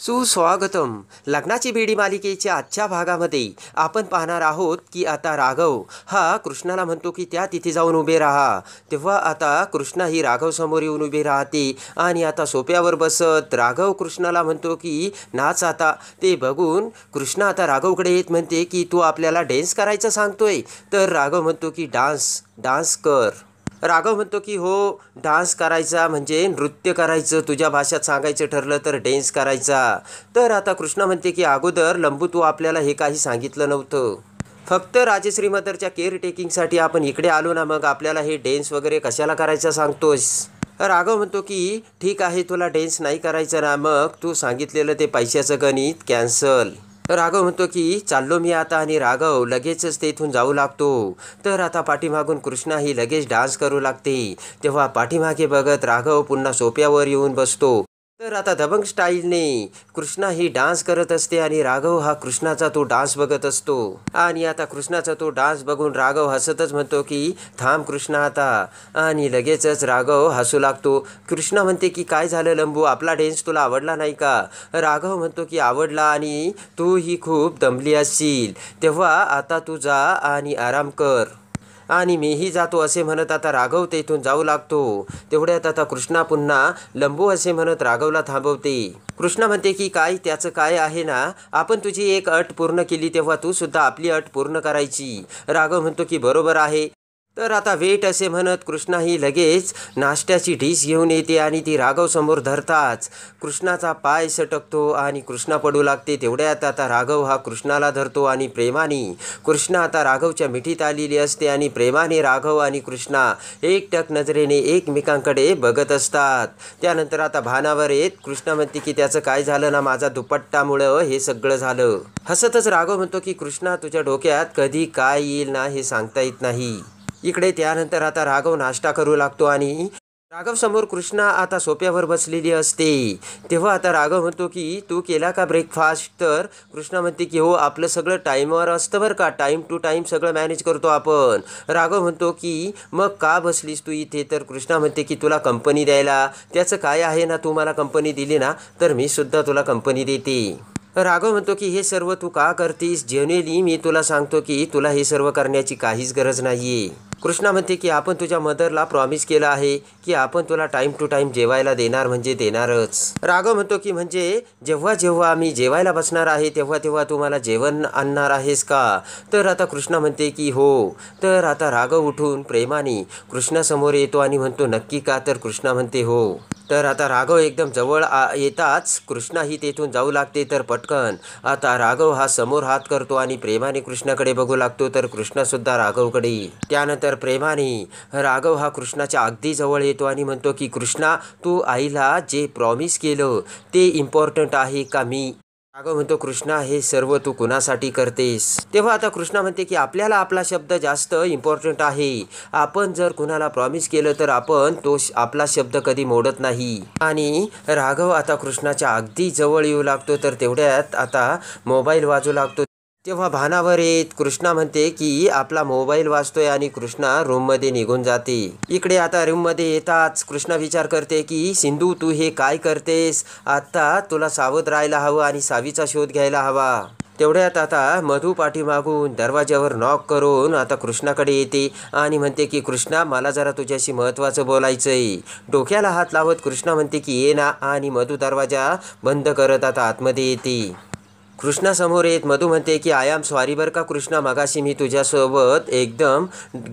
सुस्वागतम. लग्नाची बेडी मालिकेच्या आजच्या भागामध्ये आपण पाहणार आहोत की आता राघव हा कृष्णाला म्हणतो की त्या तिथे जाऊन उभे राहा. तेव्हा आता कृष्णा ही राघव समोर येऊन उभे राहते आणि आता सोप्यावर बसत राघव कृष्णाला म्हणतो की नाच आता. ते बघून कृष्णा आता राघवकडे येत म्हणते की तू आपल्याला डान्स करायचं सांगतोय. तर राघव म्हणतो की डान्स कर. राघव म्हणतो की हो, डान्स करायचा म्हणजे नृत्य करायचं, तुझ्या भाषेत सांगायचं ठरलं तर डान्स करायचा. तर आता कृष्णा म्हणते की अगोदर लंबू तू आपल्याला हे काही सांगितलं नव्हतं, फक्त राजश्री मदरच्या केअरटेकिंगसाठी आपण इकडे आलो ना, मग आपल्याला हे डान्स वगैरे कशाला करायचं सांगतोस. राघव म्हणतो की ठीक आहे, तुला डान्स नाही करायचं ना, मग तू सांगितलेलं ते पैशाचं गणित कॅन्सल. राघव म्हणतो की चाललो मी आता, आणि राघव लगेचच तेथून जाऊ लागतो. तर आता पाठीमागून कृष्णा ही लगेच डान्स करू लागते. तेव्हा पाठीमागे बघत राघव पुन्हा सोप्यावर येऊन बसतो. तर आता दबंग स्टाईलने कृष्णा ही डान्स करत असते आणि राघव हा कृष्णाचा तो डान्स बघत असतो. आणि आता कृष्णाचा तो डान्स बघून राघव हसतच म्हणतो की थांब कृष्णा आता, आणि लगेचच राघव हसू लागतो. कृष्णा म्हणते की काय झालं लंबू, आपला डान्स तुला आवडला नाही का. राघव म्हणतो की आवडला, आणि तू ही खूप दमली असशील, तेव्हा आता तू जा आणि आराम कर, आणि मीही जातो असे म्हणत आता राघव तेथून जाऊ लागतो. तेवढ्यात आता कृष्णा पुन्हा लंबू असे म्हणत राघवला थांबवते. कृष्णा म्हणते की काय त्याचं काय आहे ना, आपण तुझी एक अट पूर्ण केली तेव्हा तू सुद्धा आपली अट पूर्ण करायची. राघव म्हणतो की बरोबर आहे. तर आता वेट असे म्हणत कृष्णा ही लगेच नाश्त्याची डिश घेऊन येते आणि ती राघव समोर धरताच कृष्णाचा पाय सटकतो आणि कृष्णा पडू लागते. तेवढ्यात आता राघव हा कृष्णाला धरतो आणि प्रेमाने कृष्णा आता राघवच्या मिठीत आलेली असते, आणि प्रेमाने राघव आणि कृष्णा एकटक नजरेने एकमेकांकडे बघत असतात. त्यानंतर आता भानावर येत कृष्णा म्हणते की त्याचं काय झालं ना, माझा दुपट्टामुळं हे सगळं झालं. हसतच राघव म्हणतो की कृष्णा तुझ्या डोक्यात कधी काय येईल ना हे सांगता येत नाही. इकडे त्यानंतर आता राघव नाश्ता करू लागतो आणि राघव समोर कृष्णा आता सोप्यावर बसलेली असते. तेव्हा आता राघव म्हणतो की तू केला का ब्रेकफास्ट. तर कृष्णा म्हणते की हो, आपलं सगळं टाईमवर असतं बरं का, टाईम टू टाईम सगळं मॅनेज करतो आपण. राघव म्हणतो की मग का बसलीस तू इथे. तर कृष्णा म्हणते की तुला कंपनी द्यायला. त्याचं काय आहे ना, तू मला कंपनी दिली ना तर मी सुद्धा तुला कंपनी देते. राघव म्हणतो की हे सर्व तू का करतीस, जेन्युइनली मी तुला सांगतो की तुला हे सर्व करण्याची काहीच गरज नाही. कृष्णा म्हणते की आपण तुझ्या मदरला प्रॉमिस केलं आहे की आपण तुला टाईम टू टाईम जेवायला देणार म्हणजे देणारच. राघव म्हणतो की म्हणजे जेव्हा जेव्हा आम्ही जेवायला बसणार आहे तेव्हा तेव्हा तू मला जेवण आणणार आहेस का. तर आता कृष्णा म्हणते की हो. तर आता राघव उठून प्रेमाने कृष्णासमोर येतो आणि म्हणतो नक्की का. तर कृष्णा म्हणते हो. तर आता राघव एकदम जवळ येताच कृष्णा ही तेथून जाऊ लागते. तर पटकन आता राघव हा समोर हात करतो आणि प्रेमाने कृष्णाकडे बघू लागतो. तर कृष्णासुद्धा राघवकडे. त्यानंतर प्रेमाने राघव हा कृष्णाच्या अगदी जवळ येतो आणि म्हणतो की कृष्णा, तू आईला जे प्रॉमिस केलं ते इम्पॉर्टंट आहे का. मी राघव म्हणतो कृष्णा, हे सर्व तू कुणासाठी करतेस. तेव्हा आता कृष्णा म्हणते की आपल्याला आपला शब्द जास्त इम्पॉर्टंट आहे. आपण जर कुणाला प्रॉमिस केलं तर आपण तो आपला शब्द कधी मोडत नाही. आणि राघव आता कृष्णाच्या अगदी जवळ येऊ लागतो. तर तेवढ्यात आता मोबाईल वाजू लागतो. तेव्हा भानावर येत कृष्णा म्हणते की आपला मोबाईल वाजतोय, आणि कृष्णा रूममध्ये निघून जाते. इकडे आता रूममध्ये येताच कृष्णा विचार करते की सिंधू तू हे काय करतेस, आता तुला सावध राहायला हवं आणि सावीचा शोध घ्यायला हवा. तेवढ्यात आता मधू पाठीमागून दरवाज्यावर नॉक करून आता कृष्णाकडे येते आणि म्हणते की कृष्णा, मला जरा तुझ्याशी महत्त्वाचं बोलायचंय. डोक्याला हात लावत कृष्णा म्हणते की ये ना, आणि मधू दरवाजा बंद करत आता आतमध्ये येते. कृष्णा समोर येत मधू म्हणते की आय एम सॉरी बरं का कृष्णा, मगाशी मी तुझ्यासोबत एकदम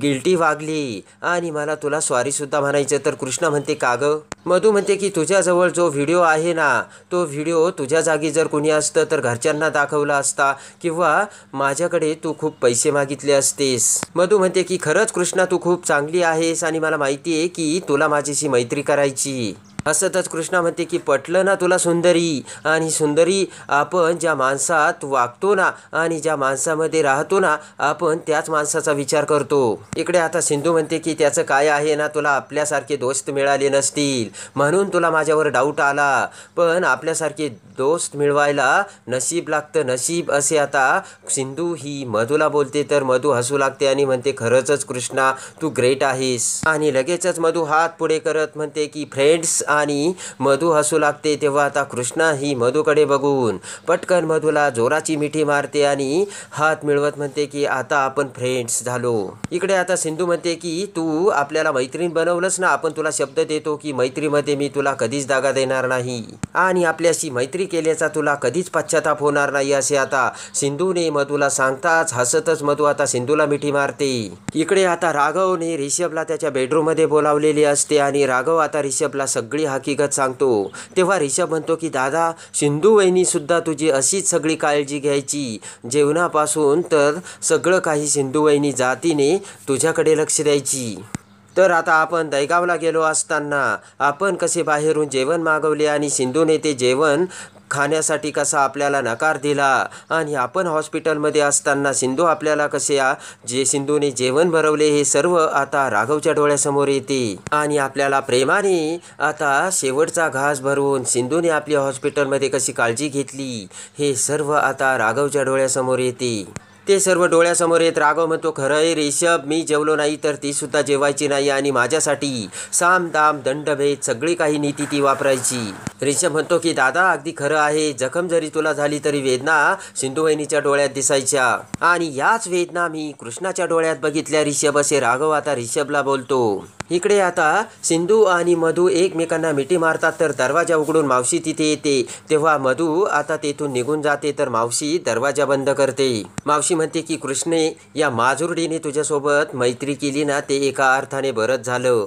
गिल्टी वागली आणि मला तुला सॉरीसुद्धा म्हणायचं. तर कृष्णा म्हणते का गं. मधू म्हणते की तुझ्याजवळ जो व्हिडिओ आहे ना, तो व्हिडिओ तुझ्या जागी जर कुणी असतं तर घरच्यांना दाखवला असता, किंवा माझ्याकडे तू खूप पैसे मागितले असतेस. मधू म्हणते की खरंच कृष्णा, तू खूप चांगली आहेस आणि मला माहिती आहे की तुला माझ्याशी मैत्री करायची. हसतच कृष्णा म्हणते की पटलं ना तुला सुंदरी. आणि सुंदरी, आपण ज्या माणसात वागतो ना आणि ज्या माणसामध्ये राहतो ना, आपण त्याच माणसाचा विचार करतो. इकडे आता सिंधू म्हणते की त्याचं काय आहे ना, तुला आपल्यासारखे दोस्त मिळाले नसतील म्हणून तुला माझ्यावर डाऊट आला, पण आपल्यासारखे दोस्त मिळवायला नशीब लागतं, नशीब असे आता सिंधू ही मधूला बोलते. तर मधू हसू लागते आणि म्हणते खरंच कृष्णा, तू ग्रेट आहेस. आणि लगेचच मधू हात पुढे करत म्हणते की फ्रेंड्स आणि मधू हसू लागते. तेव्हा आता कृष्णा ही मधूकडे बघून पटकन मधूला जोराची मिठी मारते आणि हात मिळवत म्हणते की आता आपण फ्रेंड्स झालो. इकडे आता सिंधू म्हणते की तू आपल्याला मैत्रीण बनवलंस ना, आपण तुला शब्द देतो की मैत्रीमध्ये मी तुला कधीच दागा देणार नाही आणि आपल्याशी मैत्री केल्याचा तुला कधीच पश्चाताप होणार नाही, असे आता सिंधूने मधूला सांगताच हसतच मधू आता सिंधूला मिठी मारते. इकडे आता राघवने रिषभला त्याच्या बेडरूममध्ये बोलावलेले असते आणि राघव आता रिषभला सगळी हकीकत सांगतो. तेव्हा रिषभ म्हणतो की दादा, सिंधू वहिनी सुद्धा तुझी अशीच सगळी काळजी घ्यायची, जेवणापासून तर सगळं काही सिंधू वहिनी जातीने तुझ्याकडे लक्ष द्यायची. तर आता आपण दहीगावला गेलो असताना आपण कसे बाहेरून जेवण मागवले आणि सिंधूने ते जेवण खाण्यासाठी कसा आपल्याला नकार दिला आणि आपण हॉस्पिटलमध्ये असताना सिंधू आपल्याला कसे जे सिंधूने जेवण भरवले हे सर्व आता राघवच्या डोळ्यासमोर येते आणि आपल्याला प्रेमाने आता शेवटचा घास भरवून सिंधूने आपली हॉस्पिटलमध्ये कशी काळजी घेतली हे सर्व आता राघवच्या डोळ्यासमोर येते. ते सर्व डोळ्यासमोर येत राघव म्हणतो, खरं आहे रिषभ, मी जेवलो नाही तर ती सुद्धा जेवायची नाही आणि माझ्यासाठी साम दाम दंडभेद सगळी काही नीती ती वापरायची. रिषभ म्हणतो की दादा अगदी खरं आहे, जखम जरी तुला झाली तरी वेदना सिंधू वहिनीच्या डोळ्यात दिसायच्या आणि याच वेदना मी कृष्णाच्या डोळ्यात बघितल्या रिषभ, असे राघव आता रिषभला बोलतो. इकडे आता सिंधू आणि मधू एकमेकांना मिठी मारतात तर दरवाजा उघडून मावशी तिथे येते. तेव्हा मधू आता तेथून निघून जाते तर मावशी दरवाजा बंद करते. मावशी म्हणते की कृष्णे, या माजुरडीने तुझ्यासोबत मैत्री केली ना, ते एका अर्थाने बरंच झालं.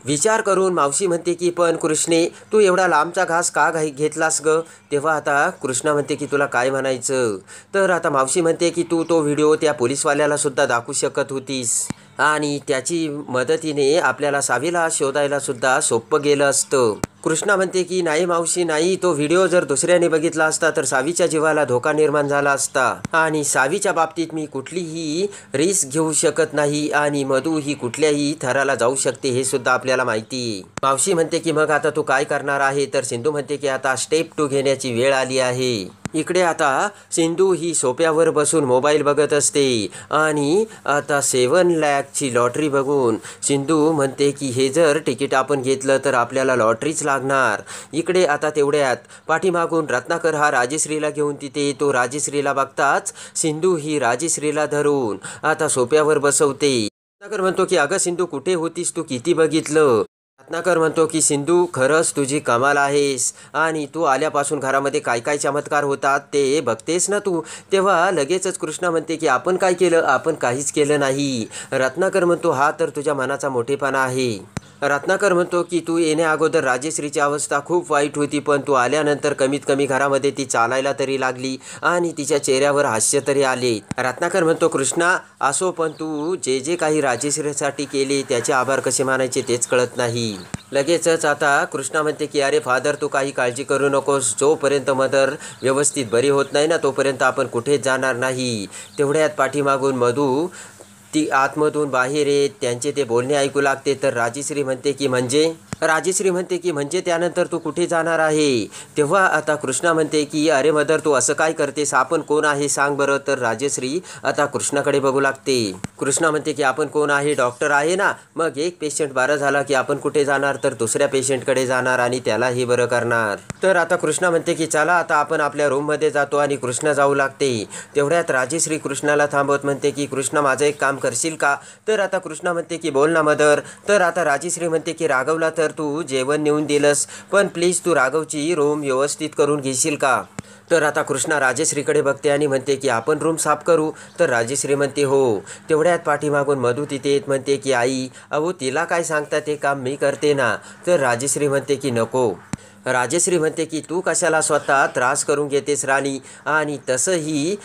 विचार करून मावशी म्हणते की पण कृष्णे, तू एवढा लांबचा घास का घेतलास ग? तेव्हा आता कृष्णा म्हणते की तुला काय म्हणायचं? तर आता मावशी म्हणते की तू तो व्हिडिओ त्या पोलीसवाल्याला सुद्धा दाखवू शकत होतीस आणि त्याची मदतीने आपल्याला सावीला शोधायला सुद्धा सोपं गेलं असतं. कृष्णा म्हणते की नाही मावशी नाही, तो व्हिडिओ जर दुसऱ्याने बघितला असता तर सावीच्या जीवाला धोका निर्माण झाला असता आणि सावीच्या बाबतीत मी कुठलीही रिस्क घेऊ शकत नाही आणि मधू ही कुठल्याही थराला जाऊ शकते हे सुद्धा आपल्याला माहिती. मावशी म्हणते की मग आता तू काय करणार आहे? तर सिंधू म्हणते की आता स्टेप 2 घेण्याची वेळ आली आहे. इकडे आता सिंधू ही सोप्यावर बसून मोबाईल बघत असते आणि आता 7 लाखची लॉटरी बघून सिंधू म्हणते की हे जर तिकीट आपण घेतलं तर आपल्याला लॉटरीच लागणार. इकडे आता तेवढ्यात पाठीमागून रत्नाकर हा राजश्रीला घेऊन तिथे येतो. राजश्रीला बघताच सिंधू ही राजश्रीला धरून आता सोप्यावर बसवते. रत्नाकर म्हणतो की अगं सिंधू, कुठे होतीस तू? किती बघितलं? रत्नाकर म्हणतो की सिंधू, खरंच तुझी कमाल आहेस आणि तू आल्यापासून घरामध्ये काय काय चमत्कार होतात ते बघतेस ना तू. तेव्हा लगेचच कृष्णा म्हणते की आपण काय केलं? आपण काहीच केलं नाही. रत्नाकर म्हणतो हा तर तुझ्या मनाचा मोठेपणा आहे. रत्नाकर म्हणतो की तू येण्या अगोदर राजश्रीची अवस्था खूप वाईट होती, पण तू आल्यानंतर कमीत कमी घरामध्ये ती चालायला तरी लागली आणि तिच्या चेहऱ्यावर हास्य तरी आले. रत्नाकर म्हणतो कृष्णा असो, पण तू जे जे काही राजश्रीसाठी केले त्याचे आभार कसे मानायचे तेच कळत नाही. लगेचच आता कृष्णा म्हणते की अरे फादर, तू काही काळजी करू नकोस, जोपर्यंत मदर व्यवस्थित बरी होत नाही ना तोपर्यंत आपण कुठेच जाणार नाही. तेवढ्यात पाठीमागून मधू ती आतमधून बाहेर येत त्यांचे ते बोलणे ऐकू लागते. तर राजश्री म्हणते की म्हणजे त्यानंतर तू कुठे जाणार आहे? तेव्हा आता कृष्णा म्हणते की अरे मदर, तू असं काय करतेस? आपण कोण आहे सांग बरं. तर राजश्री आता कृष्णाकडे बघू लागते. कृष्णा म्हणते की आपण कोण आहे? डॉक्टर आहे ना. मग एक पेशंट बरा झाला की आपण कुठे जाणार? तर दुसऱ्या पेशंटकडे जाणार आणि त्याला हे बरं करणार. तर आता कृष्णा म्हणते की चला आता आपण आपल्या रूममध्ये जातो आणि कृष्णा जाऊ लागते. तेवढ्यात राजश्री कृष्णाला थांबवत म्हणते की कृष्णा, माझं एक काम करशील का? तर आता कृष्णा म्हणते की बोल ना मदर. तर आता राजश्री म्हणते की राघवला तर तू जेवण नेऊन दिलंस, पण प्लीज तू राघवची रूम व्यवस्थित करून घेशील का? तर आता कृष्णा राजश्रीकडे बघते आणि म्हणते की आपण रूम साफ करू. तर राजश्री म्हणते हो. तेवढ्यात पाठीमागून मधू तिथे येत म्हणते की आई, अहो तिला काय सांगता, ते काम मी करते ना. तर राजश्री म्हणते की नको. राजश्री म्हणते की तू कशाला स्वतः त्रास करून घेतेस राणी, आणि तसंही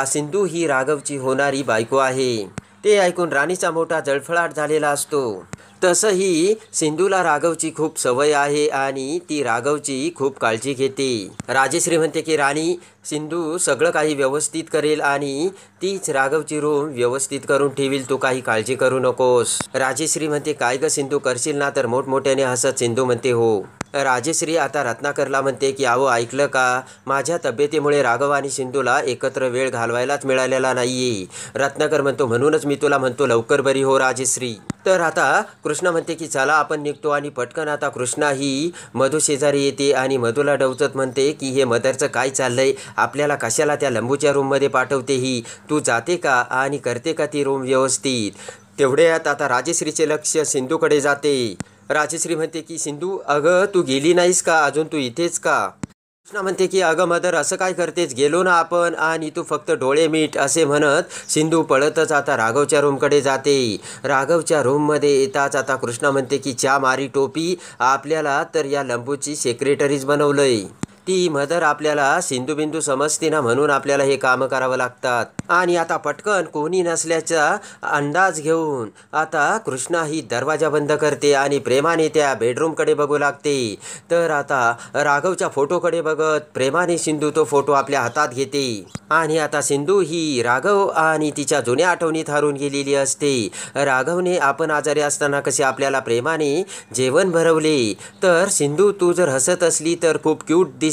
सिंधू ही राघवची होणारी बायको आहे. ते ऐकून राणीचा मोठा जळफळाट झालेला असतो. तसंही सिंधूला राघवची खूप सवय आहे आणि ती राघवची खूप काळजी घेते. राजश्री म्हणते की राणी, सिंधू सगळं काही व्यवस्थित करेल आणि तीच राघवची रूम व्यवस्थित करून ठेवील, तू काही काळजी करू नकोस. राजश्री म्हणते काय ग सिंधू, करशील ना? तर मोठमोठ्याने हसत सिंधू म्हणते हो. राजश्री आता रत्नाकरला म्हणते की अहो ऐकलं का, माझ्या तब्येतीमुळे राघव आणि सिंधूला एकत्र वेळ घालवायलाच मिळालेला नाहीये. रत्नाकर म्हणतो म्हणूनच मी तुला म्हणतो लवकर बरी हो राजश्री. तर आता कृष्णा म्हणते की चला आपण निघतो आणि पटकन आता कृष्णा ही मधू शेजारी येते आणि मधूला डवचत म्हणते की हे मदरचं काय चाललंय, आपल्याला कशाला त्या लंबूच्या रूममध्ये पाठवते ही, तू जाते का आणि करते का ती रूम व्यवस्थित. तेवढ्यात आता राजश्रीचे लक्ष सिंधूकडे जाते. राजश्री म्हणते की सिंधू अगं तू गेली नाहीस का, अजून तू इथेच का. कृष्णा म्हणते की अगं मदर असं काय करतेस, गेलो ना आपण आणि तू फक्त डोळे मीट असे म्हणत सिंधू पळतच आता राघवच्या रूमकडे जाते. राघवच्या रूममध्ये येताच आता कृष्णा म्हणते की च्या मारी टोपी, आपल्याला तर या लंबूची सेक्रेटरीज बनवलंय. ती मदर आपल्याला सिंधू बिंदू समजते ना, म्हणून आपल्याला हे कामं करावं लागतात. आणि आता पटकन कोणी नसल्याचा अंदाज घेऊन आता कृष्णा ही दरवाजा बंद करते आणि प्रेमाने त्या बेडरूमकडे बघू लागते. तर आता राघवच्या फोटोकडे बघत प्रेमाने सिंधू तो फोटो आपल्या हातात घेते. आणि आता सिंधू ही राघव आणि तिच्या जुन्या आठवणीत हरून गेलेली असते. राघवने आपण आजारी असताना कसे आपल्याला प्रेमाने जेवण भरवले, तर सिंधू तू जर हसत असली तर खूप क्यूट दिसते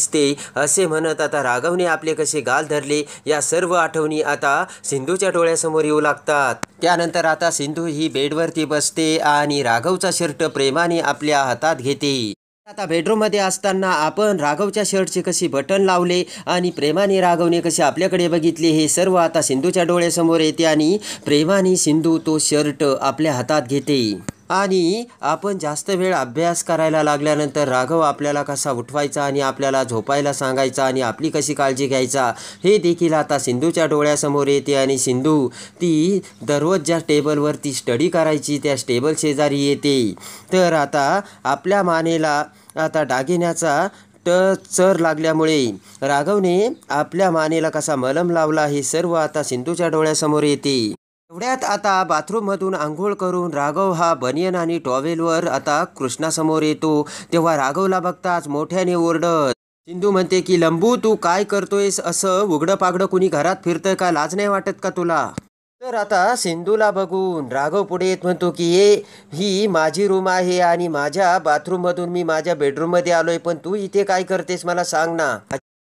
असे म्हणत आता राघवने आपले कसे गाल धरले, या सर्व आठवणी आता सिंधूच्या डोळ्यासमोर येऊ लागतात. त्यानंतर आता सिंधू ही बेडवरती बसते आणि राघवचा शर्ट प्रेमाने आपल्या हातात घेते. आता बेडरूममध्ये असताना आपण राघवच्या शर्टचे कसे बटन लावले आणि प्रेमाने राघवने कसे आपल्याकडे बघितले, हे सर्व आता सिंधूच्या डोळ्यासमोर येते आणि प्रेमाने सिंधू तो शर्ट आपल्या हातात घेते. आणि आपण जास्त वेळ अभ्यास करायला लागल्यानंतर राघव आपल्याला कसा उठवायचा आणि आपल्याला झोपायला सांगायचा आणि आपली कशी काळजी घ्यायचा हे देखील आता सिंधूच्या डोळ्यासमोर येते. आणि सिंधू ती दररोज ज्या टेबलवरती स्टडी करायची त्या टेबल शेजारी येते. तर आता आपल्या मानेला आता दागिन्याचा चर लागल्यामुळे राघवने आपल्या मानेला कसा मलम लावला, हे सर्व आता सिंधूच्या डोळ्यासमोर येते. एवढ्यात आता बाथरूममधून आंघोळ करून राघव हा बनियन आणि टॉवेलवर आता कृष्णासमोर येतो. तेव्हा राघवला बघताच मोठ्याने ओरडत सिंधू म्हणते की लंबू तू काय करतोयस, असं उघडं पागडं कुणी घरात फिरतंय का, लाज नाही वाटत का तुला. तर आता सिंधूला बघून राघव पुढे येत म्हणतो की ही माझी रूम आहे आणि माझ्या बाथरूममधून मी माझ्या बेडरूममध्ये आलोय, पण तू इथे काय करतेस मला सांग ना.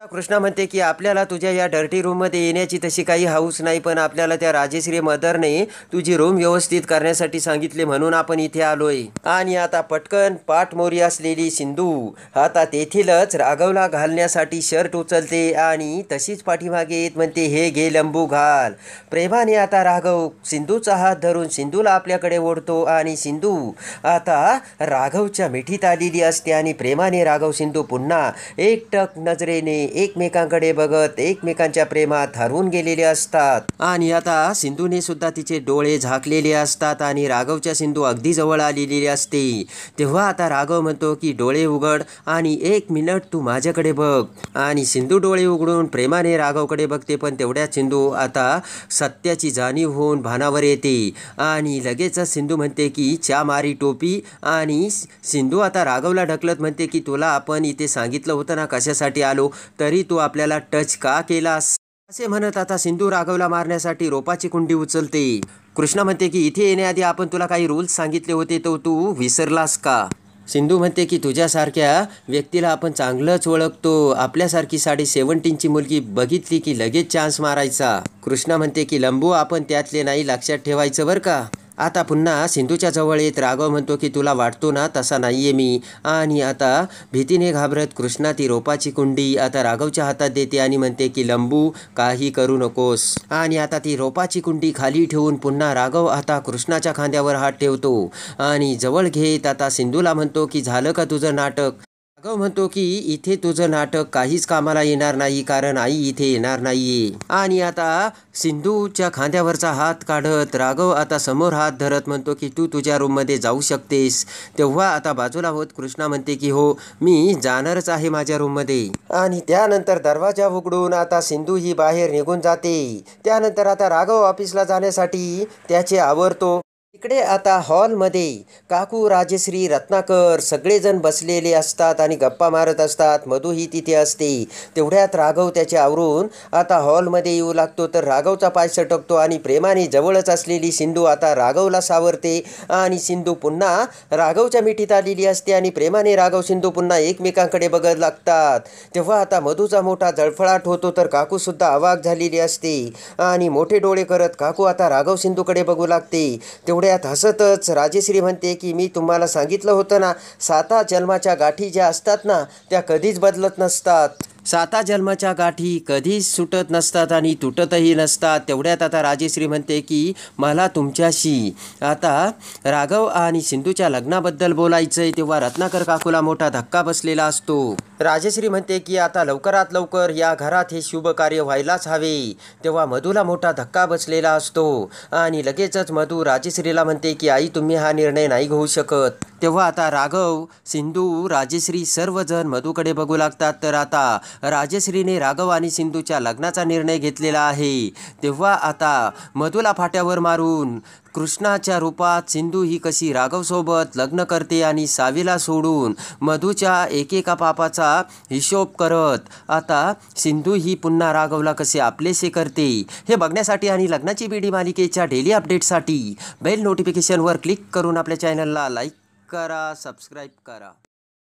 कृष्णा म्हणते की आपल्याला तुझ्या या डर्टी रूममध्ये येण्याची तशी काही हाऊस नाही, पण आपल्याला त्या राजश्री मदरने तुझी रूम व्यवस्थित करण्यासाठी सांगितले म्हणून आपण इथे आलोय. आणि आता पटकन पाठमोरी असलेली सिंधू आता तेथीलच राघवला घालण्यासाठी शर्ट उचलते आणि तशीच पाठीमागे येत म्हणते हे घे लंबू घाल. प्रेमाने आता राघव सिंधूचा हात धरून सिंधूला आपल्याकडे ओढतो आणि सिंधू आता राघवच्या मिठीत आलेली असते आणि प्रेमाने राघव सिंधू पुन्हा एकटक नजरेने एकमेकांकडे बघत एकमेकांच्या प्रेमात हरवून गेलेले असतात. आणि आता सिंधूने सुद्धा तिचे डोळे झाकलेले असतात आणि राघवच्या सिंधू अगदी जवळ आलेली असते. तेव्हा आता राघव म्हणतो की डोळे उघड आणि 1 मिनिट तू माझ्याकडे बघ. आणि सिंधू डोळे उघडून प्रेमाने राघवकडे बघते, पण तेवढ्यात सिंधू आता सत्याची जाणीव होऊन भानावर येते आणि लगेचच सिंधू म्हणते की च्या मारी टोपी. आणि सिंधू आता राघवला ढकलत म्हणते की तुला आपण इथे सांगितलं होतं ना कशासाठी आलो, तरी तू आपल्याला टच का केलास, असे म्हणत आता सिंधू राघवला मारण्यासाठी रोपाची कुंडी उचलते. कृष्णा म्हणते की इथे येण्याआधी आपण तुला काही रूल्स सांगितले होते, तो तू विसरलास का. सिंधू म्हणते की तुझ्यासारख्या व्यक्तीला आपण चांगलंच ओळखतो, आपल्यासारखी 17.5ची मुलगी बघितली की लगेच चान्स मारायचा. कृष्णा म्हणते की लंबू आपण त्यातले नाही, लक्षात ठेवायचं बरं का. आता पुन्हा सिंधूच्या जवळ येत राघव म्हणतो की तुला वाटतो ना तसा नाहीये मी. आणि आता भीतीने घाबरत कृष्णा ती रोपाची कुंडी आता राघवच्या हातात देते आणि म्हणते की लंबू काही करू नकोस. आणि आता ती रोपाची कुंडी खाली ठेवून पुन्हा राघव आता कृष्णाच्या खांद्यावर हात ठेवतो आणि जवळ घेत आता सिंधूला म्हणतो की झालं का तुझं नाटक. राघव म्हणतो की इथे तुझं नाटक काहीच कामाला येणार नाही, कारण आई इथे येणार नाहीये. आणि आता सिंधूच्या खांद्यावरचा हात काढत राघव आता समोर हात धरत म्हणतो की तू तुझ्या रूममध्ये जाऊ शकतेस. तेव्हा आता बाजूला होत कृष्णा म्हणते की हो मी जाणारच आहे माझ्या रूममध्ये. आणि त्यानंतर दरवाजा उघडून आता सिंधू ही बाहेर निघून जाते. त्यानंतर आता राघव ऑफिसला जाण्यासाठी त्याचे आवरतो. इकडे आता हॉलमध्ये काकू, राजश्री, रत्नाकर सगळेजण बसलेले असतात आणि गप्पा मारत असतात. मधू ही तिथे असते. तेवढ्यात राघव त्याचे आवरून आता हॉलमध्ये येऊ लागतो. तर राघवचा पाय सटकतो आणि प्रेमाने जवळच असलेली सिंधू आता राघवला सावरते आणि सिंधू पुन्हा राघवच्या मिठीत आलेली असते आणि प्रेमाने राघव सिंधू पुन्हा एकमेकांकडे बघत लागतात. तेव्हा आता मधूचा मोठा जळफळाट होतो. तर काकूसुद्धा अवाक झालेली असते आणि मोठे डोळे करत काकू आता राघव सिंधूकडे बघू लागते. तेवढ्यात हसतच राजेश्री म्हणते की मी तुम्हाला सांगितलं होतं ना, 7 जन्माच्या गाठी ज्या असतात ना त्या कधीच बदलत नसतात. 7 जन्माच्या गाठी कधीच सुटत नसतात आणि तुटतही नसतात. तेवढ्यात आता राजेश्री म्हणते की मला तुमच्याशी आता राघव आणि सिंधूच्या लग्नाबद्दल बोलायचं आहे. तेव्हा रत्नाकर काकूला मोठा धक्का बसलेला असतो. राजेश्री म्हणते की आता लवकरात लवकर या घरात हे शुभ कार्य व्हायलाच हवे. तेव्हा मधूला मोठा धक्का बसलेला असतो आणि लगेचच मधू राजेश्रीला म्हणते की आई तुम्ही हा निर्णय नाही घेऊ शकत. तेव्हा आता राघव, सिंधू, राजेश्री सर्वजण मधूकडे बघू लागतात. तर आता राजेश्रीने राघव आणि सिंधूच्या लग्नाचा निर्णय घेतलेला आहे. तेव्हा आता मधूला फाट्यावर मारून कृष्णाच्या रूपात सिंधू ही कशी राघवसोबत लग्न करते आणि सावीला सोडून मधूच्या एकेका पापाचा हिशोब करत आता सिंधू ही पुन्हा राघवला कसे आपलेसे करते हे बघण्यासाठी आणि लग्नाची बीडी मालिकेच्या डेली अपडेटसाठी बेल नोटिफिकेशनवर क्लिक करून आपल्या चॅनलला लाईक करा, सबस्क्राईब करा.